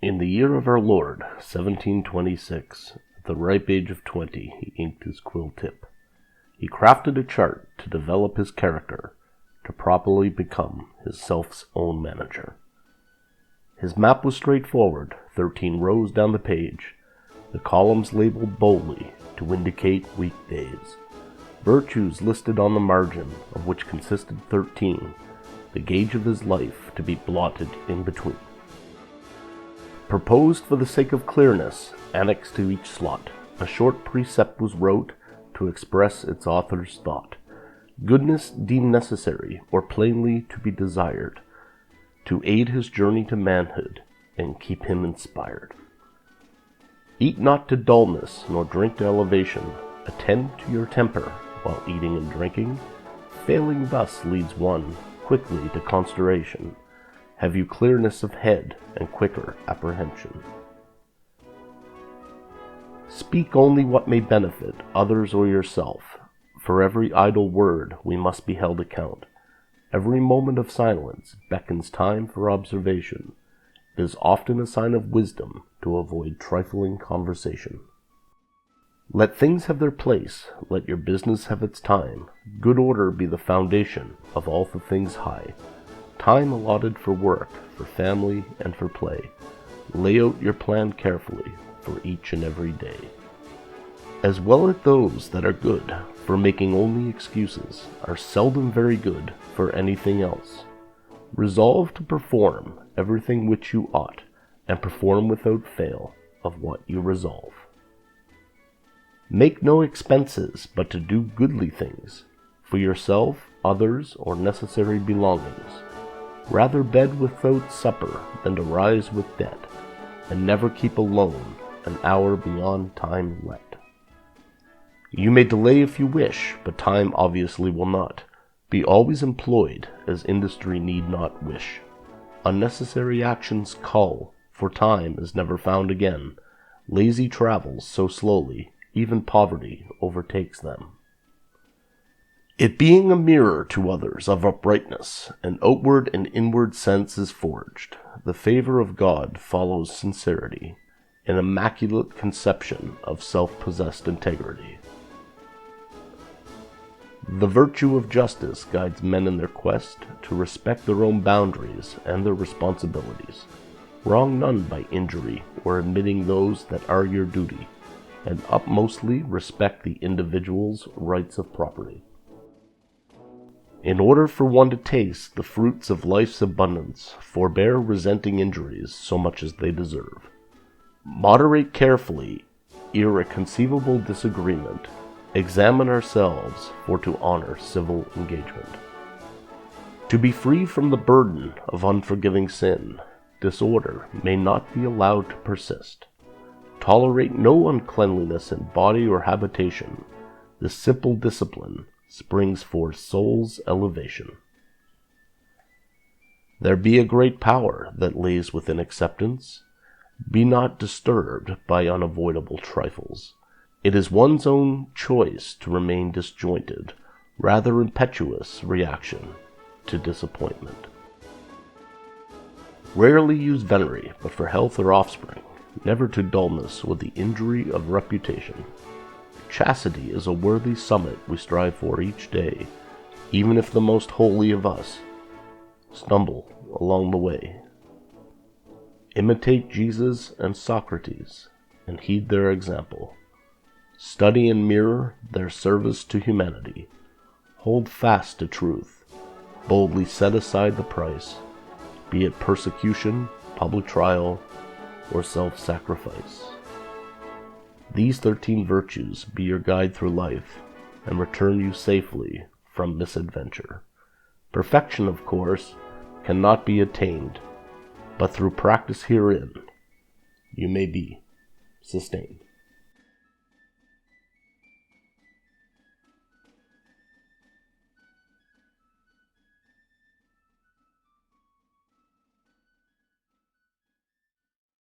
In the year of our Lord, 1726, at the ripe age of 20, he inked his quill tip. He crafted a chart to develop his character, to properly become his self's own manager. His map was straightforward, 13 rows down the page, the columns labeled boldly to indicate weekdays. Virtues listed on the margin, of which consisted 13, the gauge of his life to be blotted in between. Proposed for the sake of clearness, annexed to each slot, a short precept was wrote to express its author's thought. Goodness deemed necessary, or plainly to be desired, to aid his journey to manhood, and keep him inspired. Eat not to dullness, nor drink to elevation. Attend to your temper, while eating and drinking. Failing thus leads one quickly to consternation. Have you clearness of head, and quicker apprehension. Speak only what may benefit others or yourself. For every idle word we must be held account. Every moment of silence beckons time for observation. It is often a sign of wisdom to avoid trifling conversation. Let things have their place, let your business have its time. Good order be the foundation of all the things high. Time allotted for work, for family, and for play. Lay out your plan carefully for each and every day. As well as those that are good for making only excuses are seldom very good for anything else. Resolve to perform everything which you ought, and perform without fail of what you resolve. Make no expenses but to do goodly things, for yourself, others, or necessary belongings. Rather bed without supper than to rise with debt, and never keep alone an hour beyond time let. You may delay if you wish, but time obviously will not. Be always employed, as industry need not wish. Unnecessary actions cull, for time is never found again. Lazy travels so slowly, even poverty overtakes them. It being a mirror to others of uprightness, an outward and inward sense is forged. The favor of God follows sincerity, an immaculate conception of self-possessed integrity. The virtue of justice guides men in their quest to respect their own boundaries and their responsibilities. Wrong none by injury or admitting those that are your duty, and upmostly respect the individual's rights of property. In order for one to taste the fruits of life's abundance, forbear resenting injuries so much as they deserve. Moderate carefully ere a conceivable disagreement. Examine ourselves for to honor civil engagement. To be free from the burden of unforgiving sin, disorder may not be allowed to persist. Tolerate no uncleanliness in body or habitation. This simple discipline springs forth soul's elevation. There be a great power that lays within acceptance. Be not disturbed by unavoidable trifles. It is one's own choice to remain disjointed, rather impetuous reaction to disappointment. Rarely use venery, but for health or offspring, never to dullness with the injury of reputation. Chastity is a worthy summit we strive for each day, even if the most holy of us stumble along the way. Imitate Jesus and Socrates, and heed their example. Study and mirror their service to humanity. Hold fast to truth. Boldly set aside the price, be it persecution, public trial, or self-sacrifice. These 13 virtues be your guide through life, and return you safely from misadventure. Perfection, of course, cannot be attained, but through practice herein you may be sustained.